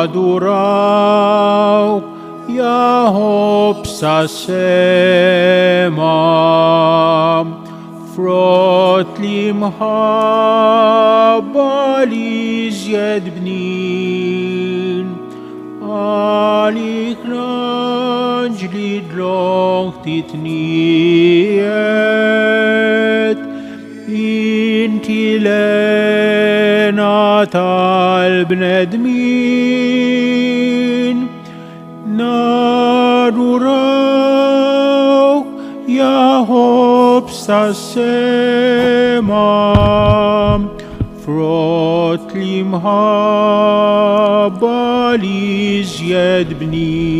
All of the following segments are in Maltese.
Adorau Jahob sasema Frotlim habalis jedbnin Alik ranjlid loch titniet Inti lenat al bnedmin Nadurau Jahob sasema Frotlim habalis jedbnin.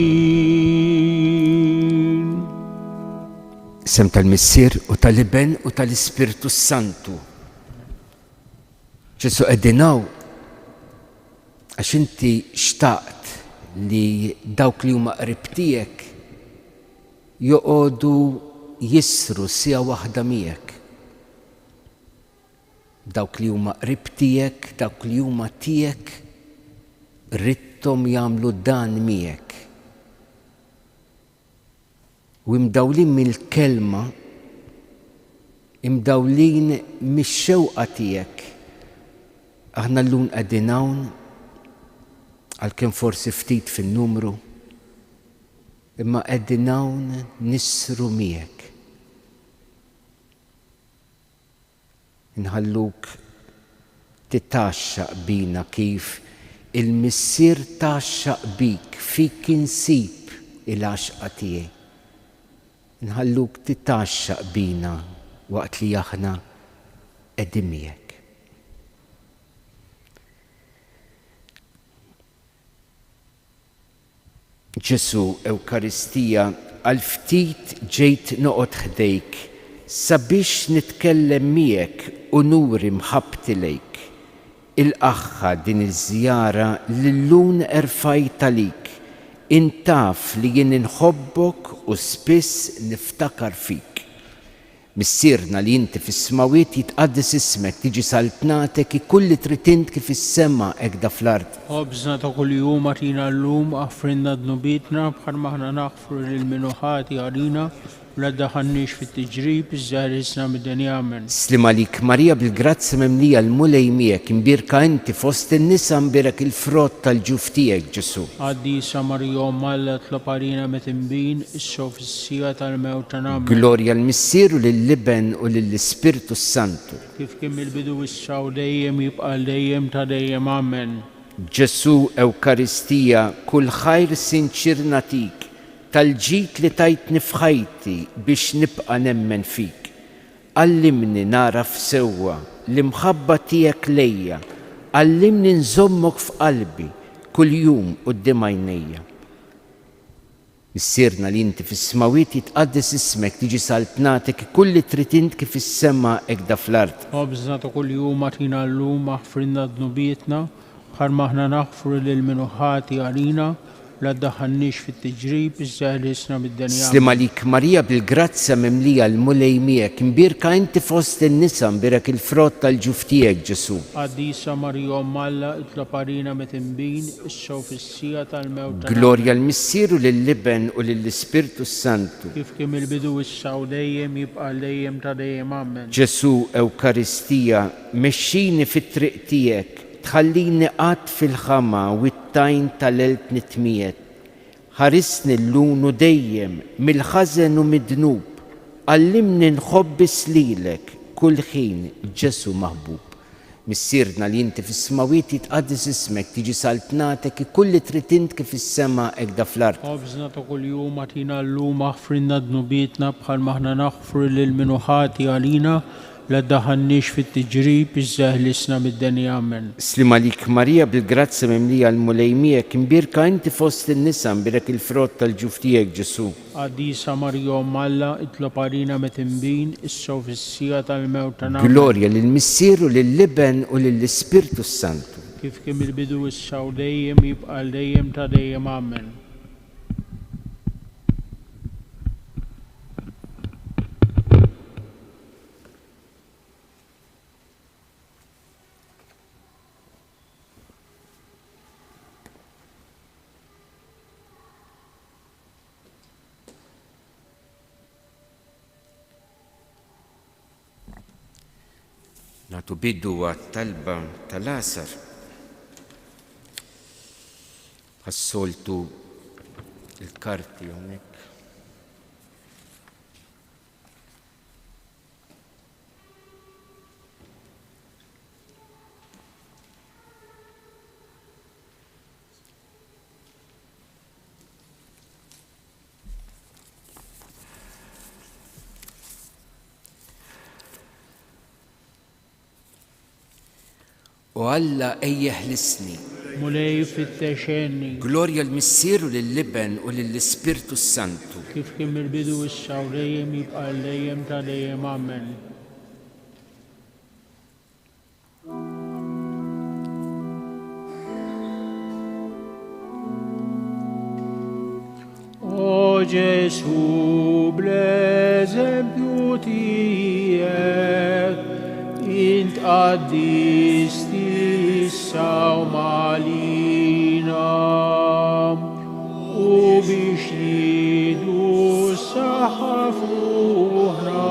Sem tal-Missier u tal-Iben u tal-Ispirtu Santu. Ġesu qegħdinaw għax inti xtaqt li dawk li huma qrib tiegħek joqogħdu jissru sija waħda miegħek. Dawk li huma qrib tiegħek, dawk li huma tiegħek, ridthom jagħmlu dan miegħek. U imdawlin mill-kelma, imdawlin mix-xewqa tiegħek. Aħna llum qegħdin hawn għalkemm forsi ftit fin-numru, imma qegħdin hawn nissru miegħek. Inħalluk titaxxaq bina kif il-Missier taxxaq bik fik insib il-għaxqa tiegħi. Inħalluk titaxxaq bina waqt li aħna qegħdin miegħek. Ġesu Ewkaristija għal ftit ġejt noqgħod ħdejk sabiex nitkellem miegħek u nuri mħabbti lejk. Il-aħħa din iż-żjara li llum erfajta lik. Intaf li jien inħobbok u spiss niftakar fik. Missierna li inti fis-smawiet jitqaddis ismek tiġi saltnatek kulli tritint kif is-sema ekda fl-ard. Ħobżna ta' kuljum atina llum aħfrinna dnubitna bħal maħna naħfru lil minuħati għalina la daħannix fit-tiġrib iż-żahrisna mid-dinja amen. Slim għalik Marija bil-grazzi memlija l-mulej miegħek imbirka inti fost in-nisa mbirek il-frott tal-ġuf tiegħek Ġesu. Qaddisa Marija Malla tlob għalina metimbin issa fis-sija tal-mewt tagħna amen. Glorja l-Missieru lill-Iben u lill-Ispirtu Santu. Kif kien il-bidu issa u dejjem jibqa' dejjem ta' dejjem amen. Ġesu Ewkaristija kull ħajr sinċir natik tal-ġid li tajtni f'ħajti biex nibqa' nemmen fik. Allimni naraf sewwa l-imħabba tiegħek lejja, allimni nżommok f'qalbi kuljum quddiem għajnejja. Missierna li inti fis-smawiet jitqaddis ismek tiġi saltnatek kulli tritint kif is-sema ekda fl-ard. Ħobżna ta' kuljum atina llum aħfrinna dnubietna bħal maħna naħfru lil minuħati għalina la daħannix fit-tiġrib iż-żahrisna mid-dinja. Slim għalik Marija bil-grazza memlija l-mulej miegħek imbirka inti fost in-nisa mbirek il-frott tal-ġuf tiegħek Ġesu. Qaddisa Marija Malla tlob għalina metimbin issa fis-sija tal-mewt tagħna. Glorja l-Missieru lill-Iben u lill-Ispirtu Santu. Kif kien il-bidu issa u dejjem jibqa' dejjem ta' dejjem amen. Ġesu Ewkaristija mexxini fit-triq tiegħek tħallini qatt fil-ħama u t-tajn tal-elb nitmiet. Ħarisni llum u dejjem mill-ħażen u mid-dnub. Allimni nħobbis lilek kull ħin Ġesu maħbub. Missierna li inti fis-smawiet jitqaddis ismek tiġi saltnatek kulli tritint kif is-sema ekda fl-ard. Ħobżna ta' kuljum atina llum aħfrinna dnubietna bħal maħna naħfru lil minuħati għalina la daħannix fit-tiġrib iż-żahrisna mid-dinja amen. Slim għalik Marija bil-grazzi memlija l-mulej miegħek imbirka inti fost in-nisa mbirek il-frott tal-ġuf tiegħek Ġesu. Qaddisa Marija Malla tlob għalina metimbin issa fis-sija tal-mewt tagħna. Glorja lill-Missieru lill-Iben u lill-Ispirtu Santu. Kif kien il-bidu issa u dejjem jibqa' dejjem ta' dejjem amen. natu biddu għat-talba tal-Asar. Għassoltu il-karti hawnhekk. U Alla ejjeħlisni. mulej fit-texenni. Glorja l-Missieru lill-Liben u lill-Ispirtu Santu. Kif kien il-bidu issa u dejjem jibqa' dejjem ta' dejjem amen. O Gesù, bl-eżempju tiegħek, int qaddisti issa u malina, u biex nidu s-saħħa f'ruħna,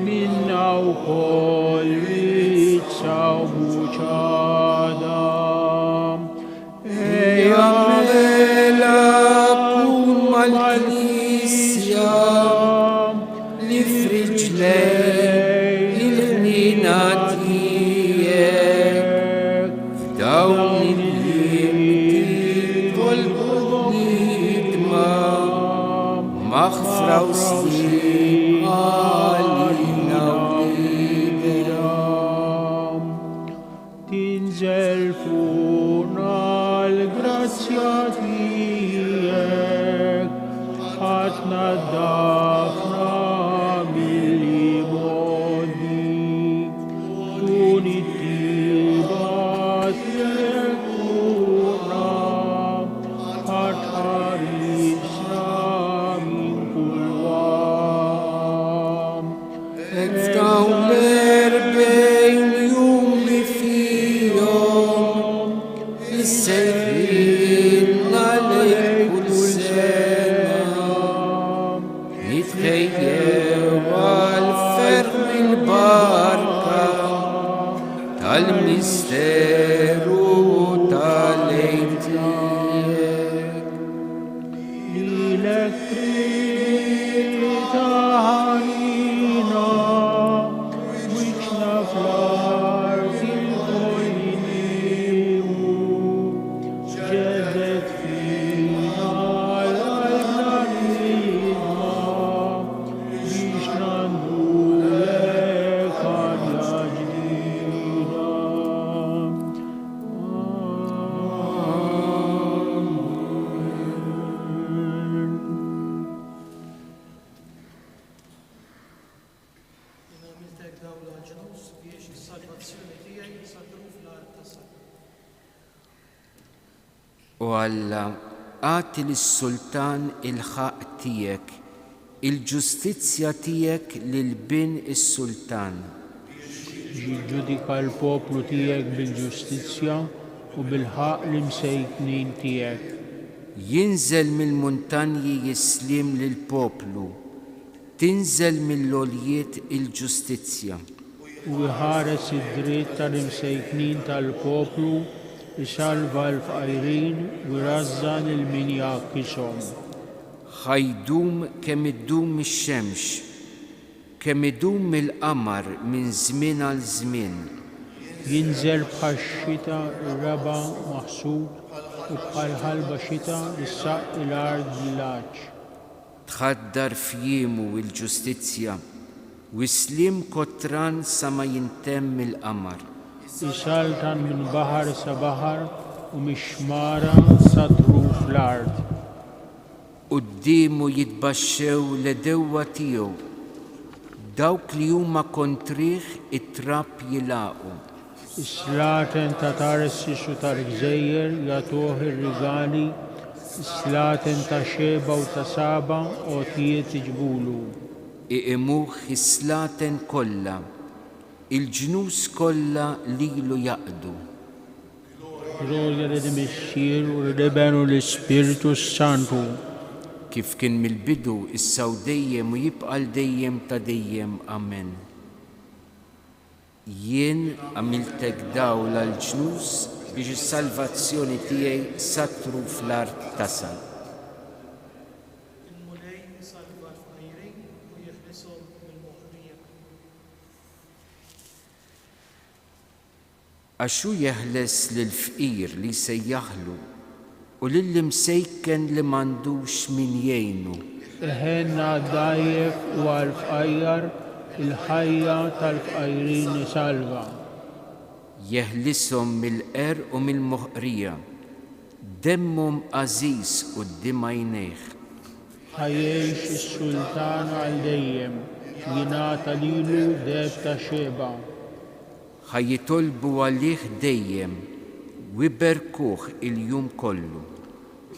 minna wkoll rizza u buċada. mal-Knisja li f'riġlej il-ħnina tiegħek f'dawn il-jiem tolbudni maħfra u slim għalina u libera. Tinżel fuqna l-grazzja tiegħek, ħatna d-dafna mill-modi, u nittiba tiegħek fuqna, ħatħarisna minn kull waqt. F'dawn l-erbejn jum li fihom issejħilna lejk kull sena, nitħejjew għal-ferħ il-barka tal-misteru tal-lejl tiegħek. Lilek taħanina, wiċna fl-art il-kollinimu, ġedet fina l-qalbna l-idma, biex nandulek għadja ġdida. Għamiltek dawn l-ġnus biex is-salvazzjoni tiegħi jisadru fl-art tas-saħħa. U Alla għati lis-Sultan il-ħaq tiegħek, il-ġustizzja tiegħek lil-bin is-Sultan. Ġudika l-poplu tiegħek bil-ġustizzja u bil-ħaq l-imsejknin tiegħek. Jinżel mill-muntanji jislim lill-poplu, tinżel mill-għoljiet il-ġustizzja. U iħares id-dritt tal-imsejknin tal-poplu, isalva l-fqajrin u jrażżan il-min jgħakishom. ħajdum kemm iddum ix-xemx, kemm idum il-qamar minn żmien għal żmien. Jinżel bħax-xita r-raba maħsud u bħal ħalba xita issaq il-ard bil-laġġ. Tħaddar fjiemu il-ġustizzja, u slim kotran sa ma jintemm il-qamar. Isaltan minn baħar sa baħar u mix-xmara satru fl-ard. Quddiemu jitbaxxew l-edewwa tiegħu, dawk li huma kontrih it-trab jilaqu. Islaten ta' Tarsis u tal-Gżejjer jagħtuh ir-rigali, islaten ta' Xeba u ta' Saba għotijiet iġbulu. Iqimuh is-slaten kollha, il-ġnus kollha lilu jaqdu. Glorja l-Missir u l-Liben u l-Ispirtu Santu. Kif kien mill-bidu issa u dejjem u jibqa' dejjem ta' dejjem. Amen. jien għamiltek dawla l-ġnus biex is-salvazzjoni tiegħi satru fl-art tasal. Il-mulej salva l-fqajrin u jeħlisom mill-moħrija. Għaxu jeħles lill-fqir li sejjaħlu u lill-imsejken li m'għandux min jgħinu. Iħenna dajjef u għal-fqajjar il-ħajja tal-fqajrin salva. Jeħlisom mill-qer u mill-moħqrija, demmhom għażiż quddiem għajnejh. ħajjex is-sultan għal dejjem, jingħata lilu deb ta' xeba. Ħajjitolbu għalih dejjem u jberkuh il-jum kollu.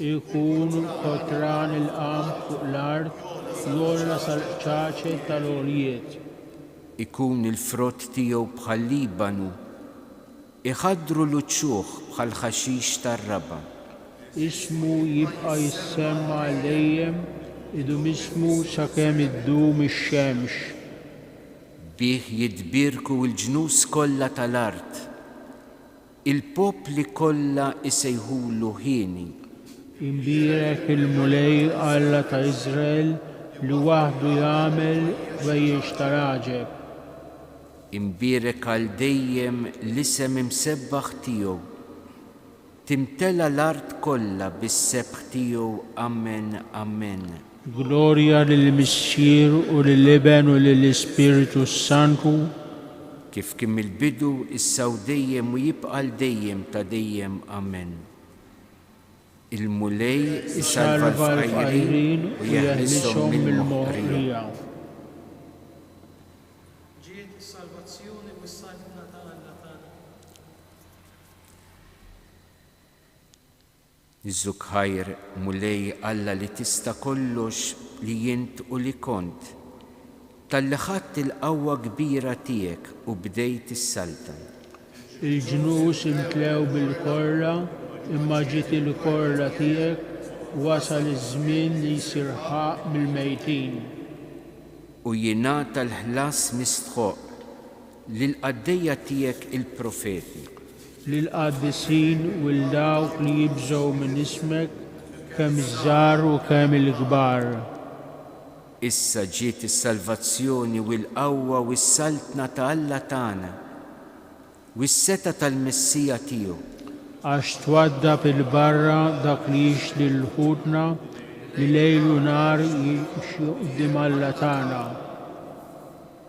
Ikun kotran il-qam fuq l-art jolla sal-ċaċe tal-olijiet. Ikun il-frott tiegħu bħal Libanu, iħaddru l-uċċuħ bħal ħaxix tar-raba. Ismu jibqa' jissemma għal dejjem, idum ismu sakemm iddum ix-xemx. Bih jitbirku l-ġnus kollha tal-art, il-popli kollha isejħulu ħieni. Imbirek il-mulej Alla ta' Izrael li waħdu jagħmel wejjex taraġeb. Imbirek għal dejjem l-isem imsebbaħ tiegħu, timtela l-art kollha bis-sebħ tiegħu amen amen. Gloria lill-Missier u lill-Iben u lill-Ispiritu Santu, Kif kim il-bidu issa u dejjem u jibqa' dejjem ta' dejjem amen. Il-mulej isalva l-fqajrin u jeħlisom mill-moħrija. Ġiet is-salvazzjoni u s-salvna ta' Alla tagħna. Iżżuk ħajr mulej Alla li tista' kollox li jint u li kont, tal-li ħadd il-qawwa kbira tiegħek u bdejt is-salta. Il-ġnus imtlew bil-korra, imma ġiet il-korra tiegħek wasal iż-żmien li jsir ħaq mill-mejtin. U jingħata l-ħlas mistħoq lill-qaddejja tiegħek il-profeti. Lil-qaddisin u l-dawk li jibżgħu minn ismek kemm iż-żgħar u kemm il-kbar. Issa ġiet is-salvazzjoni u l-qawwa u s-saltna ta' Alla tagħna u s-seta tal-Messija tiegħu. Għax twaddab il-barra dak li jixli l-ħudna li lejl u nar jimxi quddiem Alla tagħna.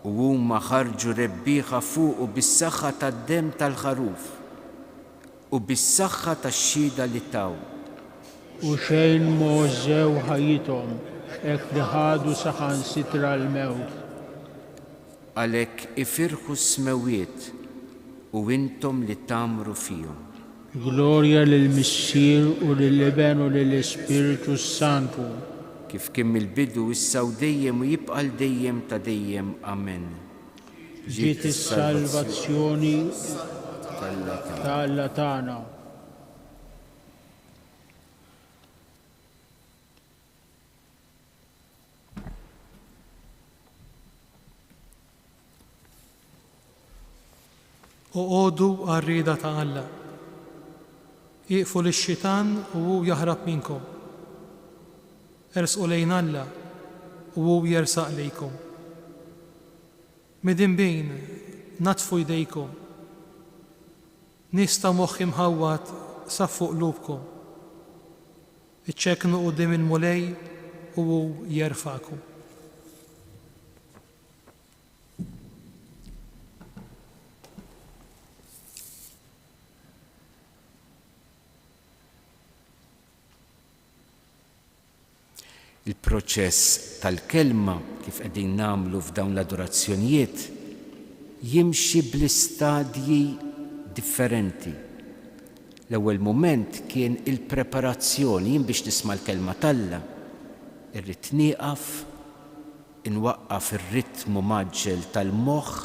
U huma ħarġu rebbieħa fuqu bis-saħħa tad-demm tal-ħaruf u bis-saħħa tax-xhieda li taw. U xejn możew ħajjithom hekk li ħadu saħansitra l-mewt. Għalhekk ifirħu s-smewiet u intom li tagħmru fihom. Gloria lill-Missier u lill-Iben u lill-Ispiritu Santu, Kif kien il-bidu issa u dejjem u jibqa' dejjem ta' dejjem amen. ġiet is-salvazzjoni ta' Alla tagħna. Uqodu għar-rieda ta' Alla. Iqfu lix-xitan u hu jaħrab minkom. Ersqu lejn Alla u hu jersaq lejkom. Midin bejn natfu jdejkom. Nies ta' moħħ imħawwad saffu qlubkom. Iċċekknu quddiem il-mulej u hu jerfaqkom. Il-proċess tal-kelma kif qegħdin nagħmlu f'dawn l-adorazzjonijiet jimxi bl-istadji differenti. L-ewwel mument kien il-preparazzjoni jien biex nisma' l-kelma t'Alla. Irrid nieqaf, inwaqqaf ir-ritmu maġġel tal-moħħ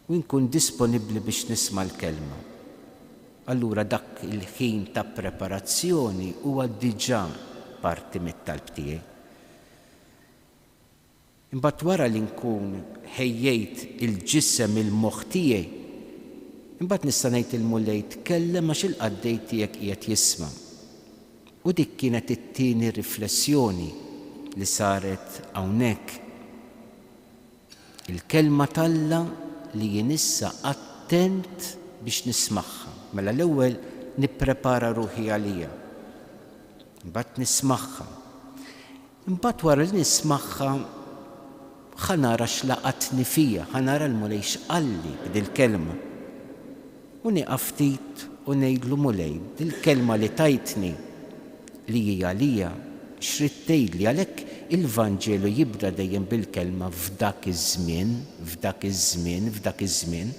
u nkun disponibbli biex nisma' l-kelma. Allura dak il-ħin ta' preparazzjoni huwa diġà parti mit-talb tiegħi. Imbagħad wara li nkun ħejjejt il-ġisem il-moħħ tiegħi, imbagħad nista' ngħid il-Mulej tkellem għax il-qaddej tiegħek qiegħed jisma'. U dik kienet it-tieni riflessjoni li saret hawnhekk. Il-kelma talla li jien issa attent biex nismagħha. Mela l-ewwel nipprepara ruħi għalija. Imbagħad nismagħha. Imbagħad wara li nismagħha ħanara x'laqatni fija, ħanara l-Mulej x'qalli b'dil-kelma. U nieqaf ftit u ngħidlu Mulej, dil-kelma li tajtni li hija għalija x'rid tgħidli, għalhekk il-Vanġelu jibda dejjem bil-kelma f'dak iż-żmien, f'dak iż-żmien, f'dak iż-żmien.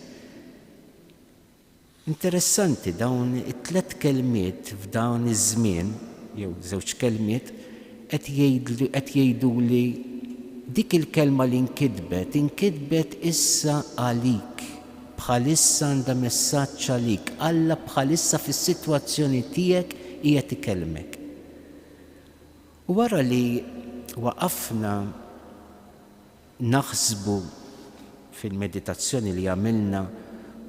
Interessanti dawn it-tlet kelmiet f'dawn iż-żmien, jew żewġ kelmiet, qed jgħiduli dik il-kelma li inkitbet issa għalik. Bħalissa għandha messaġġ għalik. Alla bħalissa fis-sitwazzjoni tiegħek qiegħed ikellmek. U wara li waqafna naħsbu fil-meditazzjoni li għamilna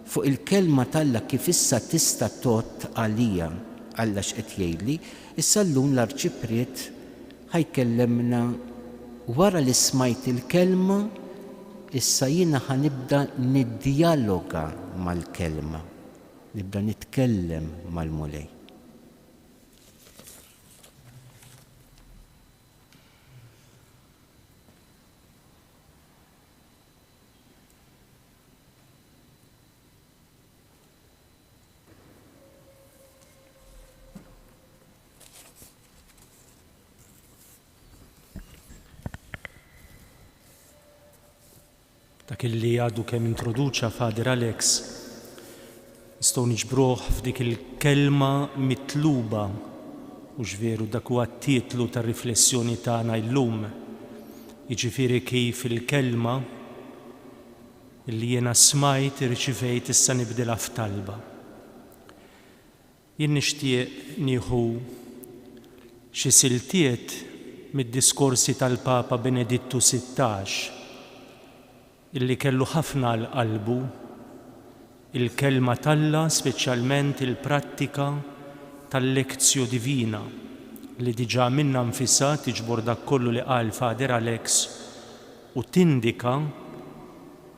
fuq il-kelma talla kif issa tista' tot għalija Alla x'qed jgħidli, issa llum l-Arċipriet ħajkellemna wara li smajt il-kelma, issa jiena ħanibda niddialoga mal-kelma, nibda nitkellem mal-Mulej. Dak illi għadu kemm introduċa Fader Alex, nistgħu niġbruh f'dik il-kelma mitluba, u veru dak huwa t-titlu tar-riflessjoni tagħna llum. Jiġifieri kif il-kelma illi jiena smajt irċivejt issa nibdilha f'talba. Jien nixtieq nieħu xi siltiet mid-diskorsi tal-Papa Benedittu 16 illi kellu ħafna l-qalbu, il-kelma talla speċjalment il-prattika tal-lezzju divina li diġà minna nfisha tiġbor dak kollu li qal Fader Alex u tindika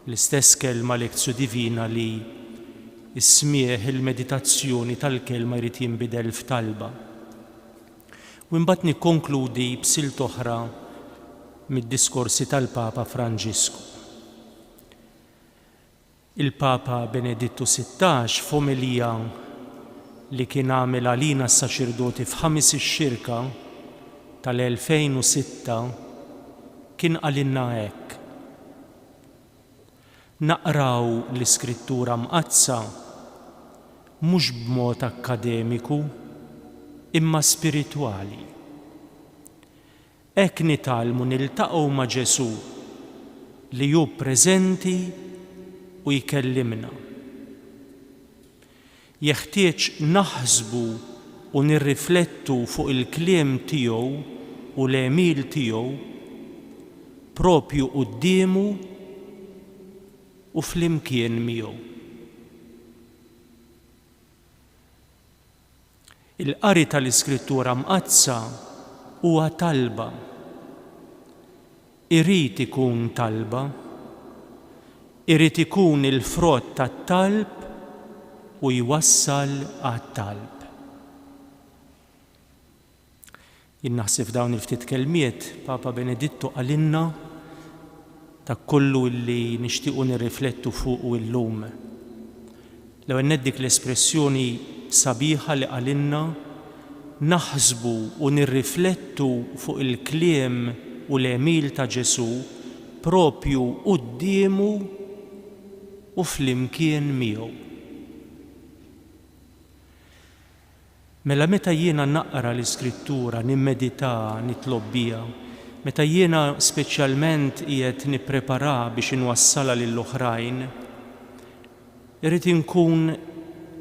l-istess kelma lezzju divina li ismieħ il-meditazzjoni tal-kelma jrid jinbidel f'talba. U mbagħad nikkonkludi b'silt oħra mid-diskorsi tal-Papa Franġisku. Il-Papa Benedittu 16 f'omilija li kien għamel għalina s-saċerdoti f'ħamis ix-xirka tal-2006 kien għalinna hekk. Naqraw l-iskrittura mqazza mhux b'mod akademiku imma spiritwali. Hekk nitalmu niltaqgħu ma' Ġesu li hu preżenti u jkellimna. Jeħtieġ naħsbu u nirriflettu fuq il-kliem tiegħu u l-emil tiegħu propju qudiemu u flimkien miegħu. Il-qari tal-Iskrittura mqazza huwa talba. Irid ikun talba, irid ikun il-frott tat-talb u jwassal għat-talb. Jien naħseb dawn il-ftit kelmiet Papa Benedittu għalinna dak kollu li nixtiequ nirriflettu fuq illum. L-ewwel neddik l-espressjoni sabiħa li għalinna naħsbu u nirriflettu fuq il-kliem u l-emil ta' Ġesu propju qudiemu u flimkien miegħu. Mela meta jiena naqra l-Iskrittura, nimmedita, nitlob biha, meta jiena speċjalment qiegħed nipprepara biex inwassala lill-oħrajn, irid inkun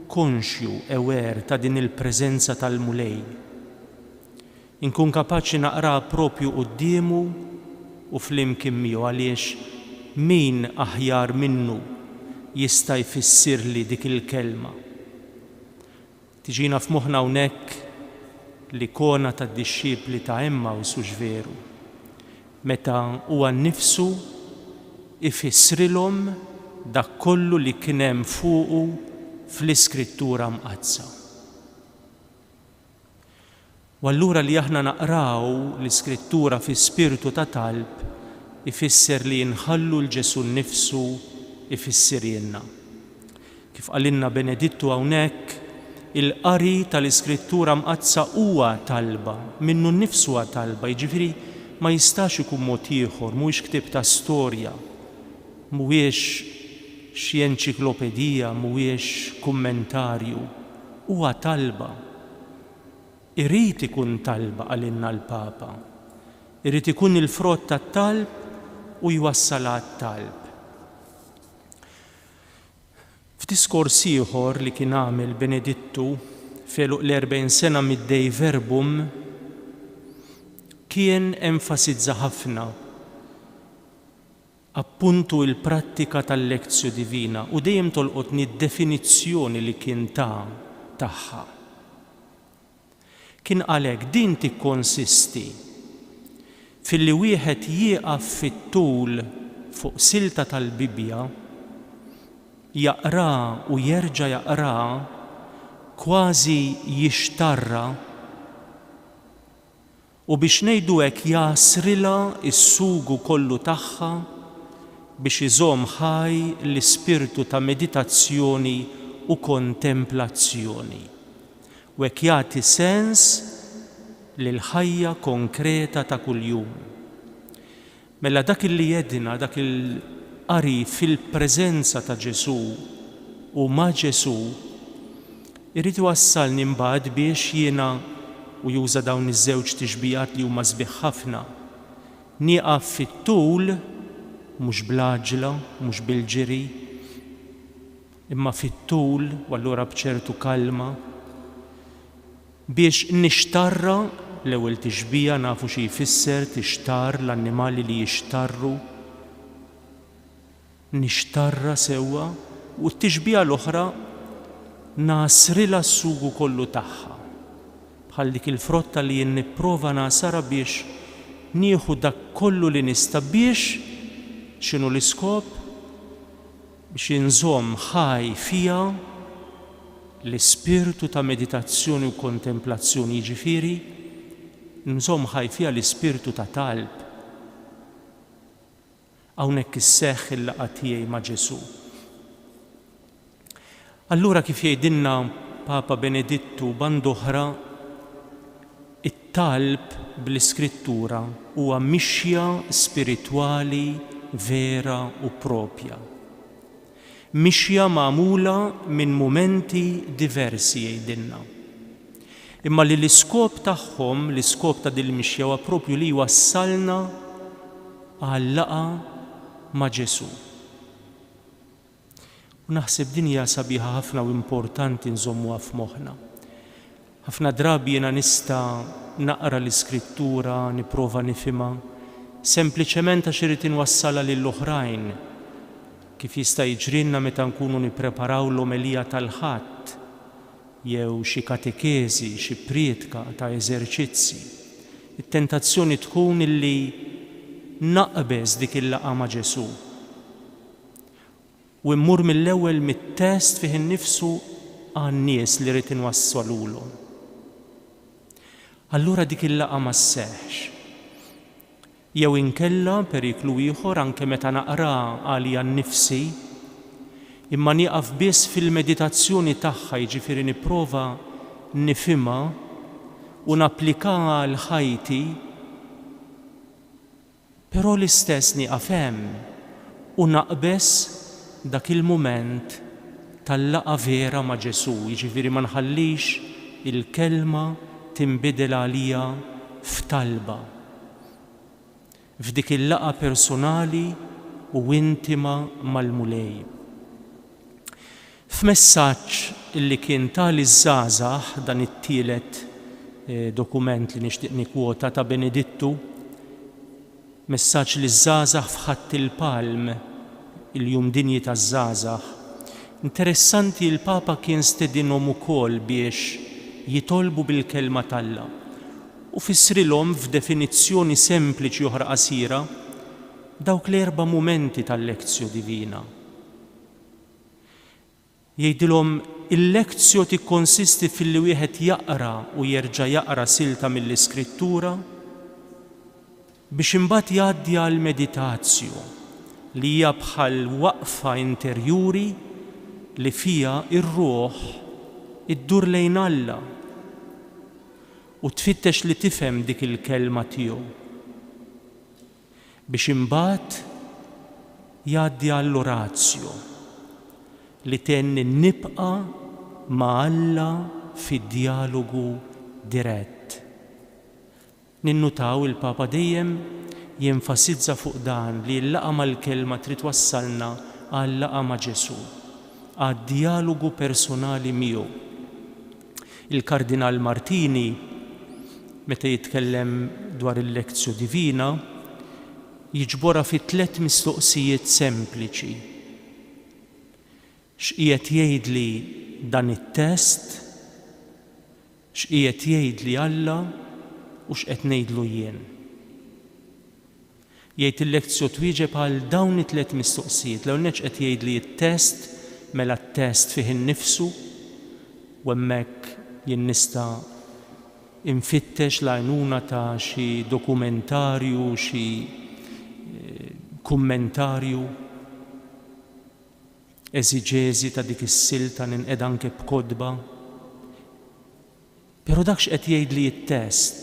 konxju, aware ta' din il-preżenza tal-Mulej. Inkun kapaċi naqra propju qudiemu u flimkien miegħu għaliex min aħjar minnu jista' jfissirli dik il-kelma. Tiġina f'moħħna hawnhekk l-ikona tad-dixxipli ta' Emmaus hux veru. Meta huwa nnifsu ifissrilhom dak kollu li kien hemm fuqu fl-Iskrittura mqazza. U allura li aħna naqraw l-Iskrittura fi spiritu ta' talb ifisser li nħallu l-Ġesu nnifsu ifissirjenna. Kif qalilna Benedittu hawnhekk, il-qari tal-Iskrittura mqazza huwa talba, minnu nnifsu huwa talba, jiġifieri ma jistax ikun mod ieħor, mhuwiex ktieb ta' storja, mhuwiex xi enċiklopedija, mhuwiex kummentarju, huwa talba. Irid ikun talba għalinna l-Papa. Irid ikun il-frott tat-talb u jwassal għat-talb. F'diskors ieħor li kien għamel Benedittu feluq l-40 sena mid-Dei Verbum kien enfasizza ħafna appuntu il-prattika tal-lezzju divina u dejjem tolqotni d-definizzjoni li kien tagħha. Kien għalhekk din tikkonsisti fil-li wieħed jieqaf fit-tul fuq silta tal-Bibja, jaqra u jerġa' jaqra kważi jixtarra u biex ngħidu hekk jasrilha s-sugu kollu tagħha biex iżomm ħaj l-ispirtu ta' meditazzjoni u kontemplazzjoni. U hekk jagħti sens lil ħajja konkreta ta' kuljum. Mela dak li jedina, dak il-qari fil-preżenza ta' Ġesu u ma' Ġesu irid iwassalni mbagħad biex jiena u juża dawn iż-żewġ tixbijat li huma sbieħ ħafna. Nieqaf fit-tul mhux bl-għaġla, mhux bil-ġiri, imma fit-tul u allura b'ċertu kalma biex nixtarra l-ewwel tixbija nafu xi jfisser tixtar l-annimali li jixtarru. Nixtarra sewwa u t-tixbija l-oħra nasrilha s-sugu kollu tagħha. Bħal dik il-frotta li jien nipprova nasara biex nieħu dak kollu li nista' biex x'inhu l-iskop biex inżomm ħaj fiha l-ispirtu ta' meditazzjoni u kontemplazzjoni, jiġifieri nżomm ħaj fiha l-ispirtu ta' talb. Hawnhekk isseħħ il-laqgħa tiegħi ma' Ġesu. Allura kif jgħidilna Papa Benedittu band oħra, it-talb bl-Iskrittura huwa mixja spiritwali vera u propja. Mixja magħmula minn mumenti diversi jgħidilna. Imma li l-iskop tagħhom, l-iskop ta' din il-mixja huwa proprju li jwassalna għall-laqgħa ma' Ġesu. U naħseb din hija sabiħa ħafna u importanti nżommuha f'moħħna. Ħafna drabi jiena nista' naqra l-Iskrittura, nipprova nifhimha, sempliċement għax irid inwassalha lill-oħrajn. Kif jista' jiġrilna meta nkunu nippreparaw l-omelija tal-ħadd jew xi katekesi, xi priedka ta' eżerċizzi. It-tentazzjoni tkun illi naqbeż dik il-laqgħa ma' Ġesu. U mmur mill-ewwel mit-test fih innifsu għan-nies li rrid inwassalulhom. Allura dik il-laqgħa ma sseħħx. Jew inkella periklu ieħor anke meta naqra għalija nnifsi, imma nieqaf biss fil-meditazzjoni tagħha, jiġifieri nipprova nifhimha u napplikawha għal ħajti, però l-istess nieqaf hemm u naqbes dak il-mument tal-laqgħa vera ma' Ġesu, jiġifieri ma nħallix il-kelma tinbidel għalija f'talba. F'dik il-laqgħa personali u intima mal-mulej. F'messaġġ illi kien tali żgħażagħ dan it-tielet dokument li nixtieq nikkwota ta' Benedittu, messaġġ li żgħażagħ f'ħatt il-Palm, il-jum dinji taż-żgħażagħ. Interessanti l-Papa kien stedinhom ukoll biex jitolbu bil-kelma tal-Alla u fissrilhom f'definizzjoni sempliċi oħra qasira dawk l-4 mumenti tal-lezzjo divina. Jgħidilhom il-lezzjo tikkonsisti fil-li wieħed jaqra u jerġa' jaqra silta mill-Iskrittura biex imbagħad jgħaddi għal meditazzju li hija bħal waqfa interjuri li fija ir-ruħ iddur lejn Alla u tfittex li tifhem dik il-kelma tiegħu biex imbagħad jgħaddi għall-orazzju li tenni nibqa' ma' Alla fid-dialogu dirett. Ninnutaw il-Papa dejjem jenfasizza fuq dan li l-laqa mal-kelma trid wassalna għall-laqa ma' Ġesu, għad-dialogu personali miegħu. Il-Kardinal Martini meta jitkellem dwar il-lezzjo divina jiġbora fi 3 mistoqsijiet sempliċi. X'qiegħed jgħidli dan it-test, x'qiegħed jgħidli Alla u x'qed ngħidlu jien. Jgħid il-lezzjo twieġeb għal dawn it-3 mistoqsijiet. L-ewwel qed jgħidli t-test mela t-test fih innifsu u hemmhekk jien nista' infittex l-għajnuna ta' xi dokumentarju, xi kummentarju, eżiġeżi ta' dik is-silta ninqed anke b'kodba. Però dak x'qed jgħidli t-test.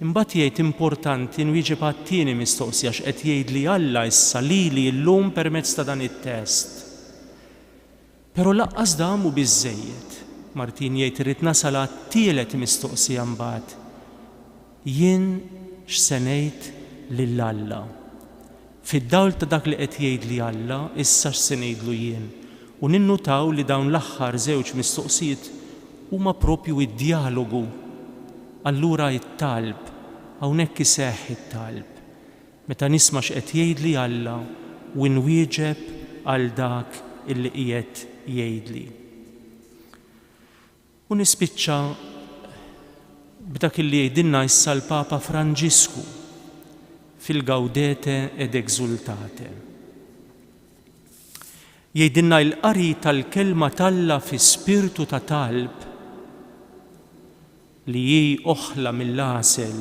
Imbagħad jgħid importanti nwieġeb għat-tieni mistoqsija x'qed jgħidli Alla issa lili llum permezz ta' dan it-test. Però laqqas dan mhu biżżejjed. Martin jgħid irid nasal għat-tielet mistoqsija mbagħad. Jien x'se ngħid lil Alla. Fid-dawl ta' dak li qed jgħidli Alla, issa x'se ngħidlu jien. U ninnutaw li dawn l-aħħar 2 mistoqsijiet huma proprju id-dialogu. Allura it-talb, hawnhekk iseħħ it-talb. Meta nisma' x'qed jgħidli Alla u nwieġeb għal dak illi qiegħed jgħidli. U nispiċċa b'dak illi jgħidilna issa l-Papa Franġisku fil-Gaudete et Exsultate. Jgħidilna l-qari tal-kelma tal-Alla fi spirtu ta' talb li hi oħla mill-għasel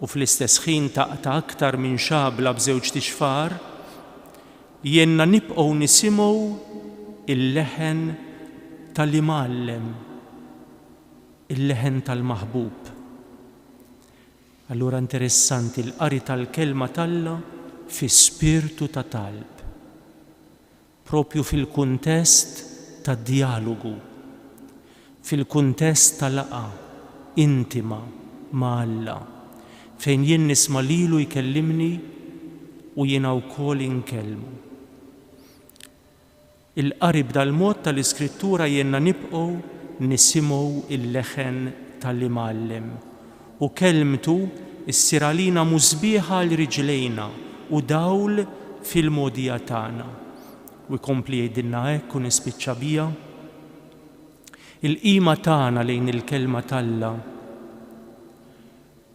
u fl-istess ħin taqta' aktar minn xabla b'2 tixfar, jenna nibqgħu nisimgħu il-leħen tal-imgħallem, il-leħen tal-maħbub. Allura interessanti l-qari tal-kelma tal-Alla fi spirtu ta' talb, propju fil-kuntest tad-dialogu, fil-kuntest tal-laqa intima ma' Alla, fejn jien nisma' lilu jkellimni u jiena wkoll inkellmu. Il-qari b'dal-mod tal-Iskrittura jenna nibqgħu nisimgħu il-leħen tal-imgħallem u kelmtu issir għalina mużbieħa l-riġlejna u dawl fil-mogħdija tagħna. U jkompli jgħidilna hekk u nispiċċa biha. Il-qima tagħna lejn il-kelma tal-Alla,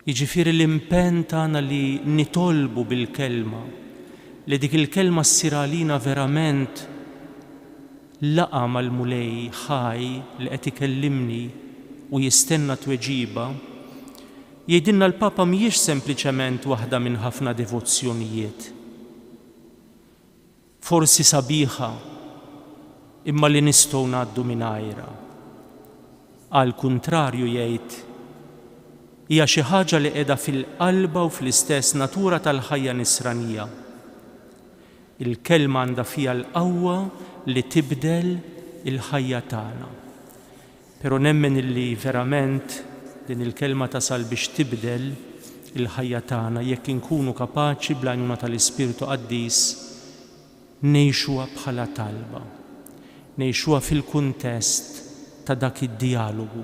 jiġifieri l-impenn tagħna li nitolbu bil-kelma, li dik il-kelma ssir għalina verament laqa mal-mulej ħaj li qed ikellimni u jistenna tweġiba. Jgħidilna l-Papa mhijiex sempliċement waħda minn ħafna devozzjonijiet. Forsi sabiħa imma li nistgħu ngħaddu mingħajrha. Għal kuntrarju jgħid hija xi ħaġa li qiegħda fil-qalba u fl-istess natura tal-ħajja nisranija. Il-kelma għandha fiha l-qawwa li tibdel il-ħajja tagħna. Però nemmen illi verament din il-kelma tasal biex tibdel il-ħajja tagħna jekk inkunu kapaċi bl-għajnuna tal-Ispirtu Qaddis ngħixuha bħala talba. Ngħixuha fil-kuntest ta' dak id-dialogu,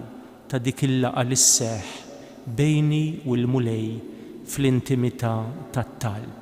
ta' dik il-laqa li sseħħ bejni u l-mulej fl-intimità tat-talb.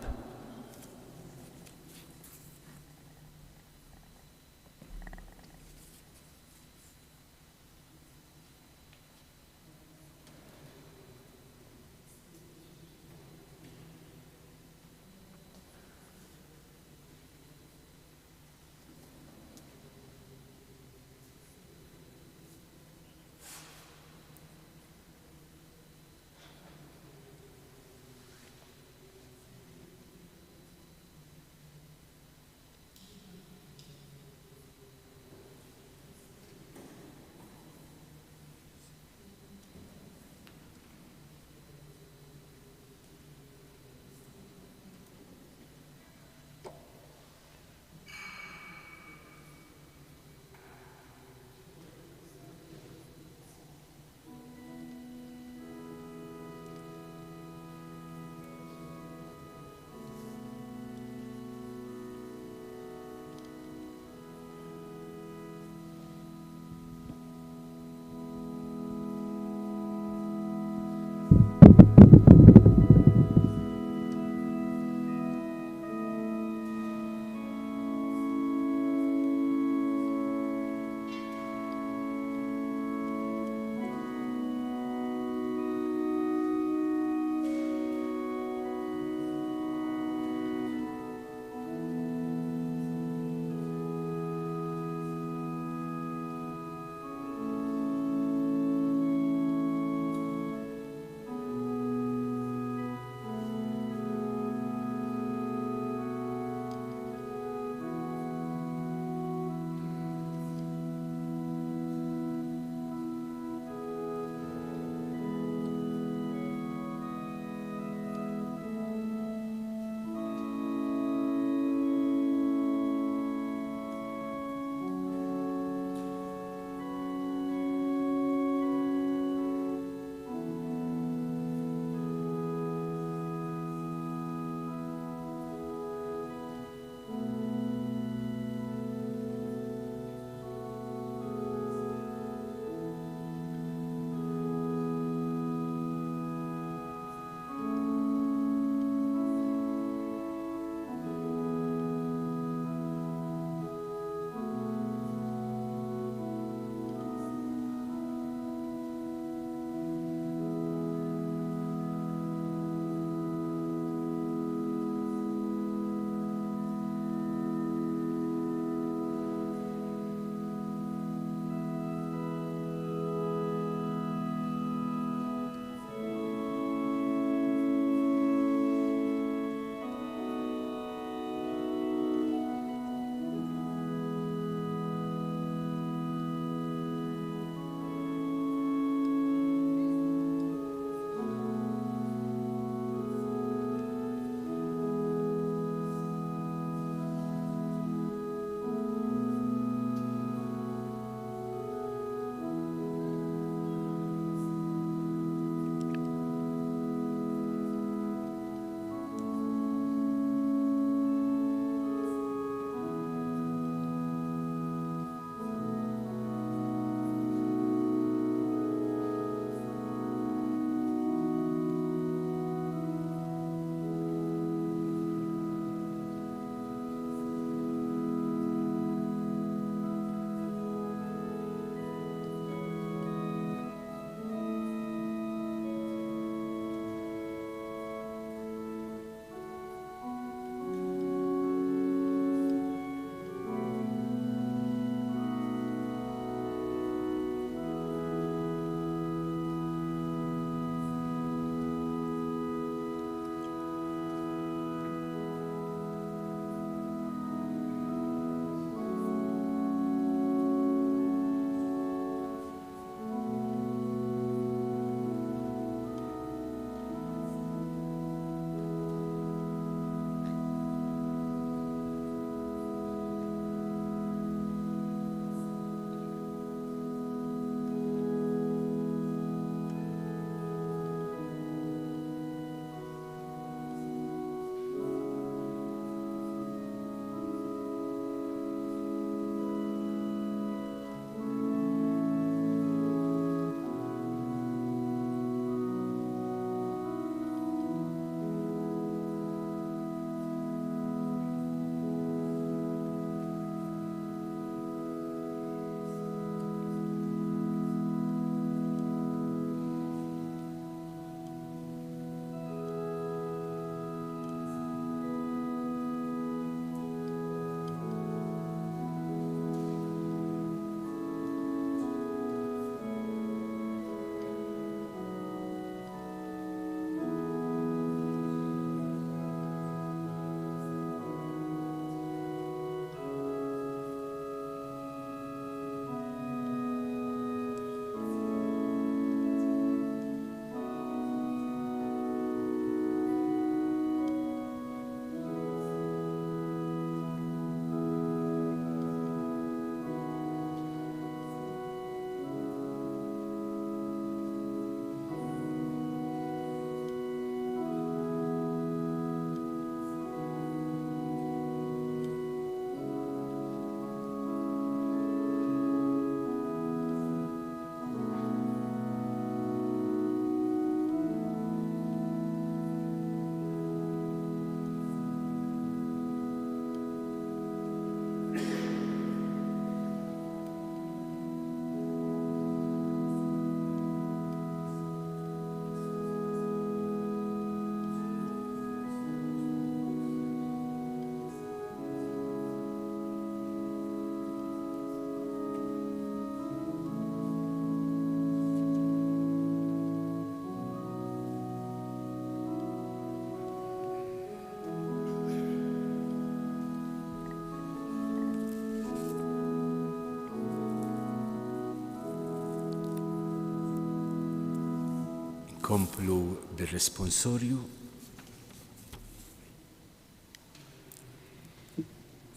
Komplu bil-responsorju.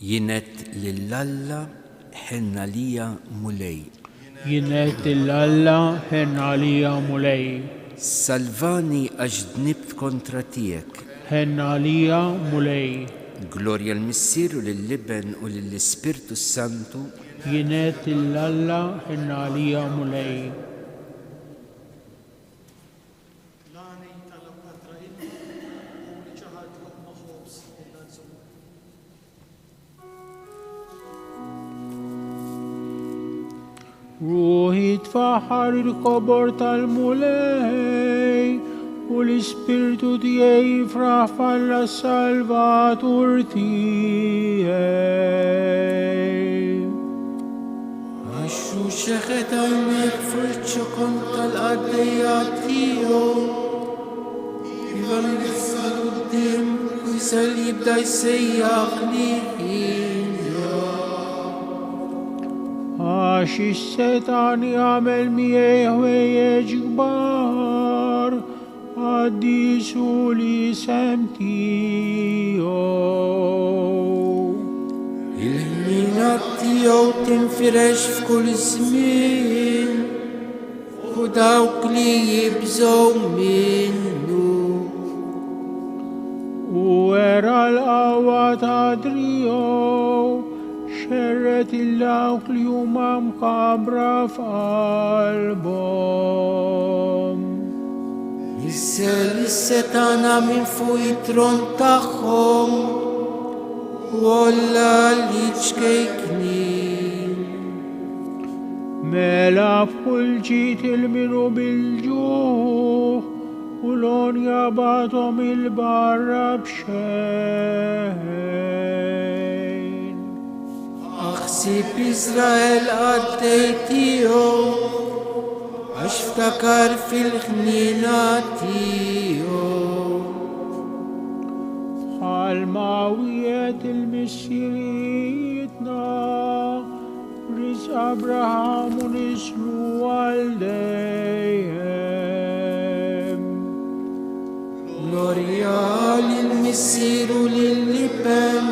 Jinet lill-Alla ħenna lija mulej. Jinet il-Alla ħenna lija mulej. Salvani għax dnibt kontra tiegħek. Ħenna lija mulej. Glorja l-Missieru lill-Liben u lill-Ispirtu Santu. Jinet il-Alla ħenna lija mulej. Ruħi tfaħħar il-kobor tal-mulej u l-ispirtu tiegħi jifraħ falla Salvatur tiegħi. Għaxu xeħet għajmek friċċu kont tal-qaddejja tiegħu. Ivan jissal qudiem u jisal jibda jsejjaħ liħin. Għax is-setan jagħmel miegħi ħwejjeġ kbar għaddisu l-isem tiegħu. Il-ħnina tiegħu tinfirex f'kull żmien u dawk li jibżgħu minnu. U wera l-qawwa ta' driegħu xerret il-dawk li huma mkabra f'qalbhom. Jissel is-setana minn fuq it-tron tagħhom u olla li ċkejknin. Mela f'kull ġid il-minu bil-ġuħ u l-onja batom il-barra b'xejn. Aħsib Izrael għaddej tiegħu għax ftakar fil-ħnina tiegħu. Bħalma wiegħed il-missierietna ris Abraham u nislu għal dejjem. Glorja lill-Missieru lill-Liben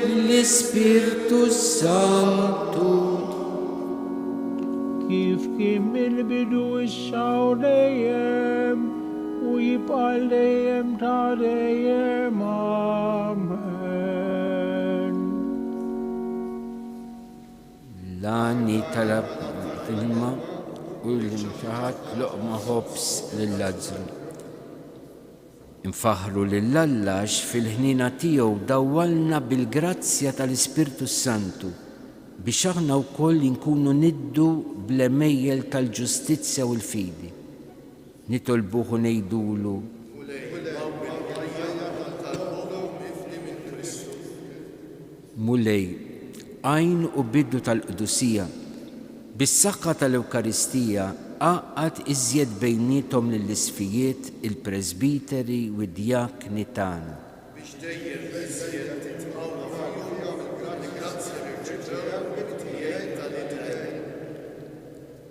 l-Ispirtu Santu. Kif kien mill-bidu issa u dejjem u jibqa' dejjem ta' dejjem. Amen. Lani talab filma u l-imxaħat loqma ħobs lill-Lazzru. Infaħru lill-Alla għax fil-ħnina tiegħu dawwalna bil-grazzja tal-Ispirtu Santu biex aħna wkoll inkunu niddu bl-emejjel tal-ġustizzja u l-fidi. Nitolbuh u ngħidulu mulej għajn u biddu tal-qdusija bis-saħħa tal-Ewkaristija għaqad iżjed bejnietom lill-isfijiet il-presbiteri u d-djakni tagħna.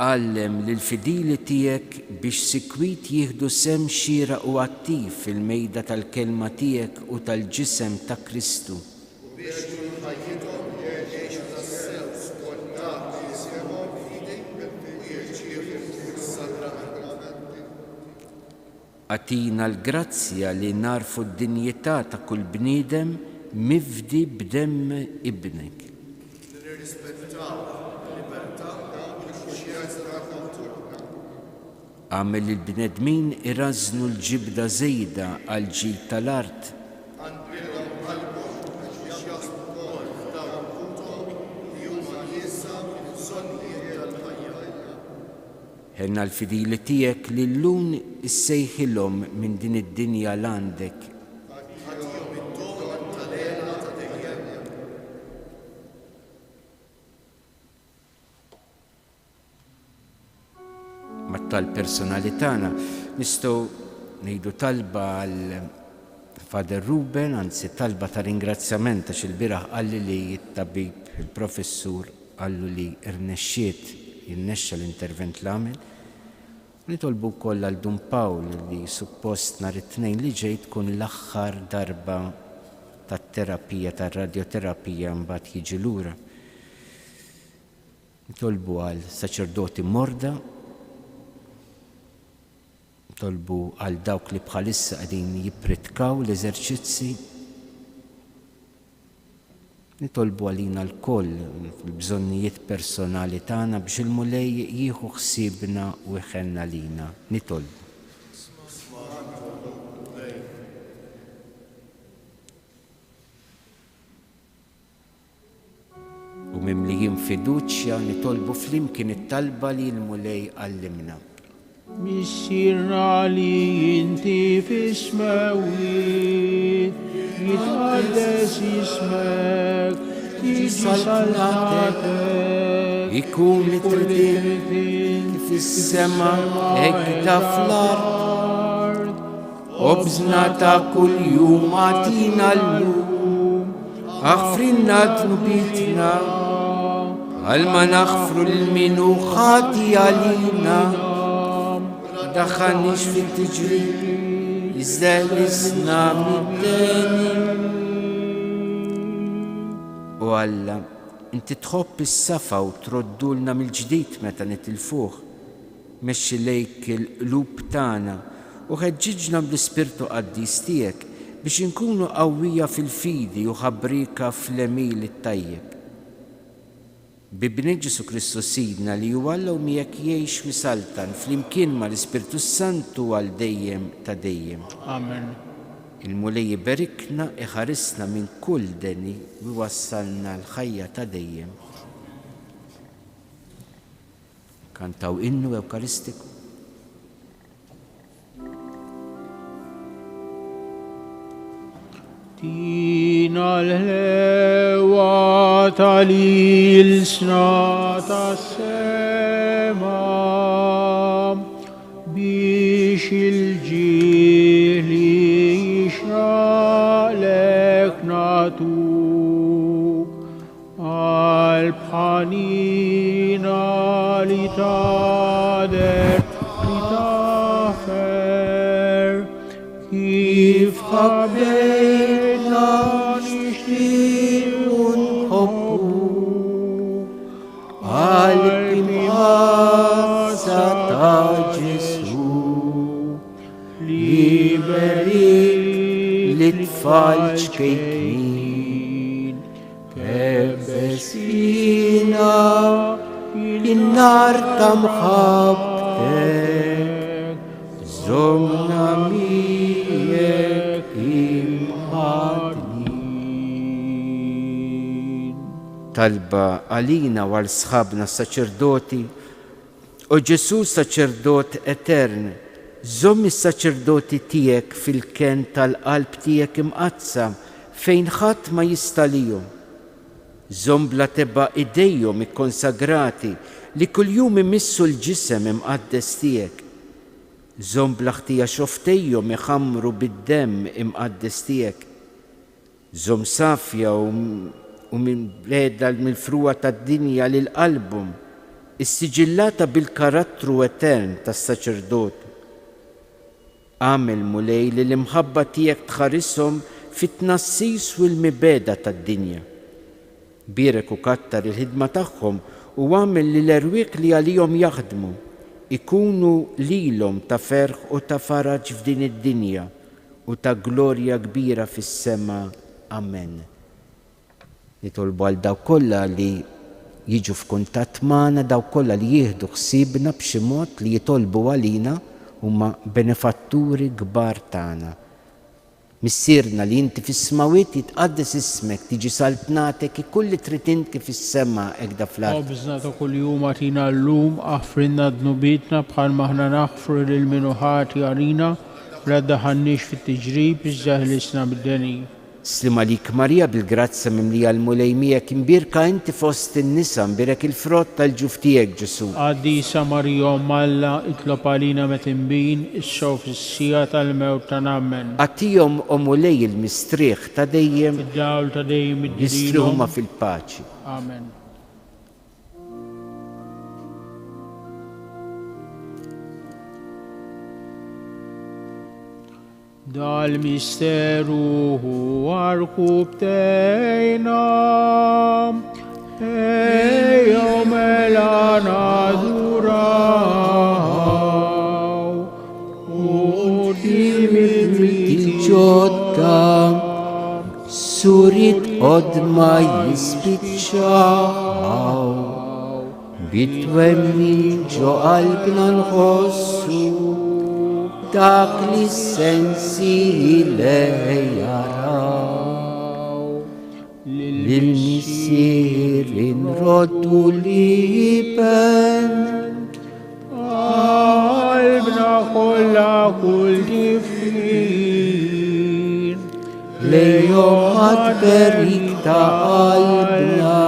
Għallem lill-fidili tiegħek biex sikwit jieħdu sem xieraq u attiv fil-mejda tal-kelma tiegħek u tal-ġisem ta' Kristu. Għatina l-grazzja li narfu d-dinjità ta' kull bniedem mifdi b'demm ibnek. Għamel il-bnedmin iraznu l-ġibda żejda għal ġil tal-art. Ħenna l-fidili tiegħek li llum issejħilhom minn din id-dinja l-għandek. Tal-personalitana nistgħu ngħidu talba għal Father Ruben, anzi talba ta' ringrazzjament għax il-biraħ qalli li it-tabib il-professur qallu li irnexxiet jinnexxa l-intervent l-għamel Nitolbu wkoll għal Dun Pawl li suppost nhar it-tnejn li ġej tkun l-aħħar darba tat-terapija tar-radjoterapija mbagħad jiġi lura. Nitolbu għal saċerdoti morda, nitolbu għal dawk li bħalissa qegħdin jippritkaw l-eżerċizzi, nitolbu għalina l-koll fil-bżonnijiet personali tagħna biex il-mulej jieħu ħsiebna u jħenna lina. Nitolbu. U mimlijin fiduċja nitolbu flimkien it-talba li l-mulej għallimna. Missirna li inti fis-smawiet, jitqaddes ismek, tiġi saltatek, ikun li tridin fis-sema hekk fl-ard, obżna ta' kull jum għatina l-lum, aħfrinna dnubitna, għalma naħfru l-minu ħati għalina, daħħanix fit-tiġrib, iżdelisna mid-deni. U Alla, inti tħobb is-safa u troddulna mill-ġdid meta nitilfuh, mexxi lejk il-qlub tagħna u ħeġġiġna bl-Ispirtu Qaddis tiegħek biex inkunu qawwija fil-fidi u ħabbrika fl-emil it-tajjeb. Bibni Ġesu Kristus Sidna li huwa Alla u miegħek jgħix wisaltan flimkien mal-Ispirtu Santu għal dejjem ta' dejjem. Amen. Il-mulej jiberikna iħarisna minn kull deni u wassalna l-ħajja ta' dejjem. Kantaw innu Ewkaristiku. Tina l-ħlewa tal-ilsna tas-sema biex il-ġieli jixraqlek natuk għal-bħanina li tader li tafer kif ħabbejna nixtiequ nħobbu għall-imħassa ta' Ġesu liberi l-tfal ċkejknin kebbesina in-nar ta' mħabbtek żomna miegħek imħadnin. Talba għalina u għal sħabna saċerdoti u Ġesu saċerdot etern, żomm is-saċerdoti tiegħek fil-ken tal-qalb tiegħek imqazza fejn ħadd ma jistalihom. Żomm bla tebba' idejhom ikkonsagrati li kuljum imissu l-ġisem imqaddes tiegħek. Żomm bla ħtija xoftejhom iħammru bid-demm imqaddes tiegħek. Żomm safja u minn breda mill-fruwa tad-dinja lil qalbhom, is-siġillata bil-karattru etern tas-saċerdot. Għamel mulej li l-imħabba tiegħek tħarishom fit-tnassis u l-mibeda tad-dinja. Birek u kattar il-ħidma tagħhom u għamel li l-erwieq li għalihom jaħdmu ikunu lilhom ta' ferħ u ta' faraġ f'din id-dinja u ta' glorja kbira fis-sema. Amen. Nitolbu għal dawk kollha li jiġu f'kuntatt magħna, dawk kollha li jieħdu ħsiebna b'xi mod li jitolbu għalina huma benefatturi kbar tagħna. Missierna li inti fis-smawiet jitqaddes ismek, tiġi saltnatek ikull li trid inti fis-sema hekk da fl-art. Obżna ta' kuljum għatina llum aħfrinna dnubitna bħalma aħna naħfru lil min ħati għalina la ddaħħalniex fit-tiġrib iżżeħlisna bid-deni. Slima lik Marija bil-grazza mimlija l-mulej miegħek imbirka inti fost in-nisa mbirek il-frott tal-ġuf tiegħek Ġesu. Qaddisa Marija Umm Alla itlob għalina meta inbin ix-xew fis-sija tal-mewt ta' nammen. Għattihom o mulej il-mistrieħ ta' dejjem Id-dawl ta' dejjem jistrihuma id-dilhom. fil-paċi. Amen. Dal misteru arcupteinam, eum elan adurau, udimil Il-ġodda surit od ma jispiċċaw, bitwemmi ġo qalbna nħossu dak li sensi jaraw. Lil-missier inroddu liben, qalbna kollha kull tifkin, lejhom għad-berik ta' qalbna,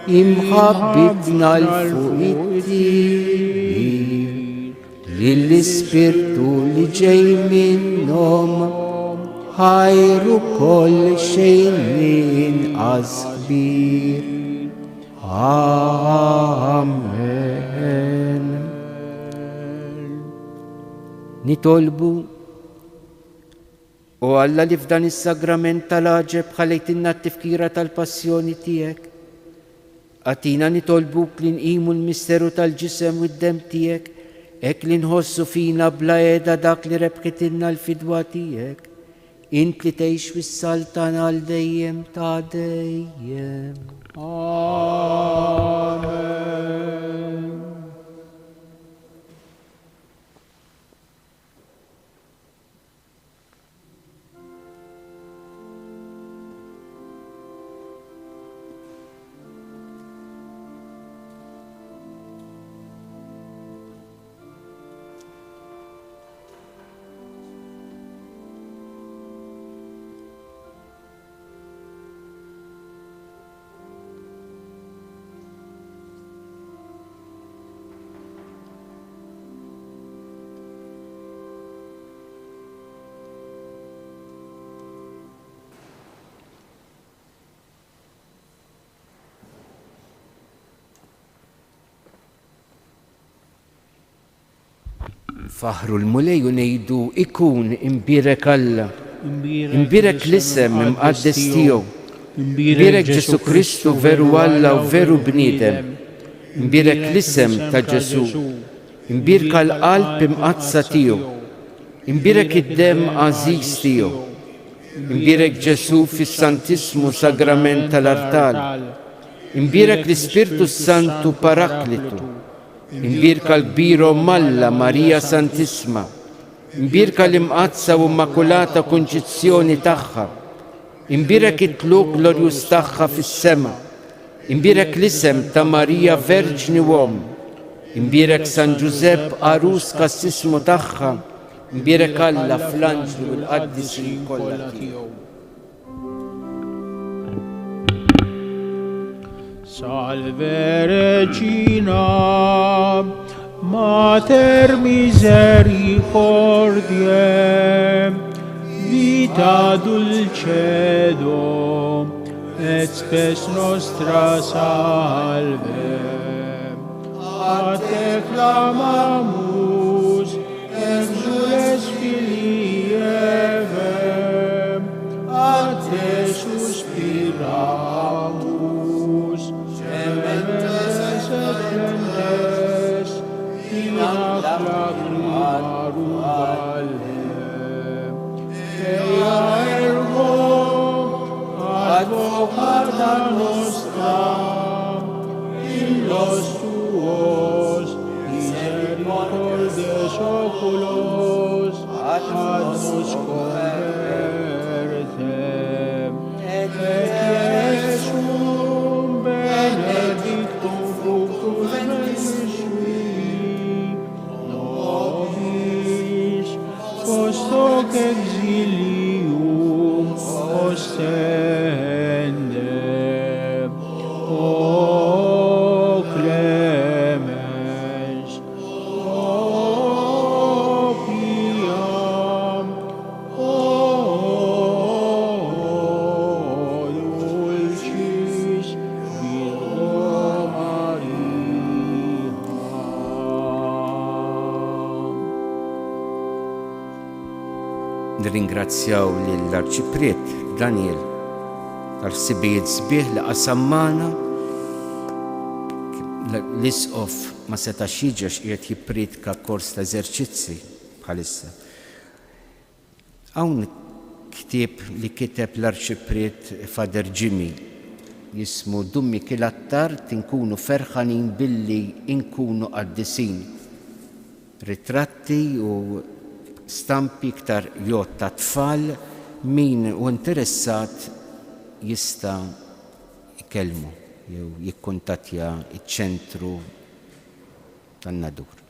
imħabbitna l-fuq it-tir, lill-ispirtu li ġej minnhom ħajru koll xejn inqas kbir. Amen. Nitolbu u Alla li f'dan is-sagrament tal-aġeb ħalejtinna t-tifkira tal-passjoni tiegħek. Għatina nitolbuk li nqimu l-misteru tal-ġisem u d-dem tiegħek, ek li nħossu fina bla eda dak li rebħitilna l-fidwa tiegħek. Int li tgħix fis-saltan għal dejjem ta' dejjem. Amen. Faħru l-mulej u nejdu ikun imbirek Alla, imbirek l-isem imqaddes tiegħu, imbirek Ġesu Kristu veru Alla u veru bniedem, imbirek l-isem ta' Ġesu, imbirka l-qalb imqazza tiegħu, imbirek id-dem għażiż tiegħu, imbirek Ġesu fis-Santismu Sagrament tal-Artal, imbirek l-Ispirtu Santu Paraklitu, imbirka l-kbiro Malla Marija Santisma, imbirka l-imqazza u immakulata konċizzjoni tagħha, imbirek it-tluq glorjus tagħha fis-sema, imbirek l-isem ta' Marija Verġni Uom, imbirek San Giuseppe Arus kassismu tagħha, imbirek Alla fl-anġlu u l-qaddisi kollha tiegħu. Salve Regina, Mater misericordiae, vita dulcedo, et spes nostra salve. A te clamamus, exules filii Eve, a te suspiramus, sementes et splendens, in ac lacrimarum valle. Ea ergo, advocata nostra, in los tuos misericordes oculos, ad nos convertem, et Jesum benedictum fructus ventris, nobis post hoc exilium ostendem. O clemens, o piam, o dulcis Virgo Maria. Nirringrazzjaw lill-Arċipriet Daniel tal-ħsibijiet sbieħ li qasammana l-isqof ma setax jiġi għax qiegħed jippriedka kors ta' eżerċizzi bħalissa. Hawn ktieb li kiteb l-Arċipriet Father Jimmy jismu Dummi kil-attar tinkunu ferħanin billi inkunu qaddisin. Ritratti u stampi iktar jgħod ta' tfal min u interessat jista' jkellmu jew jikkuntattja iċ-ċentru tan-Nadur.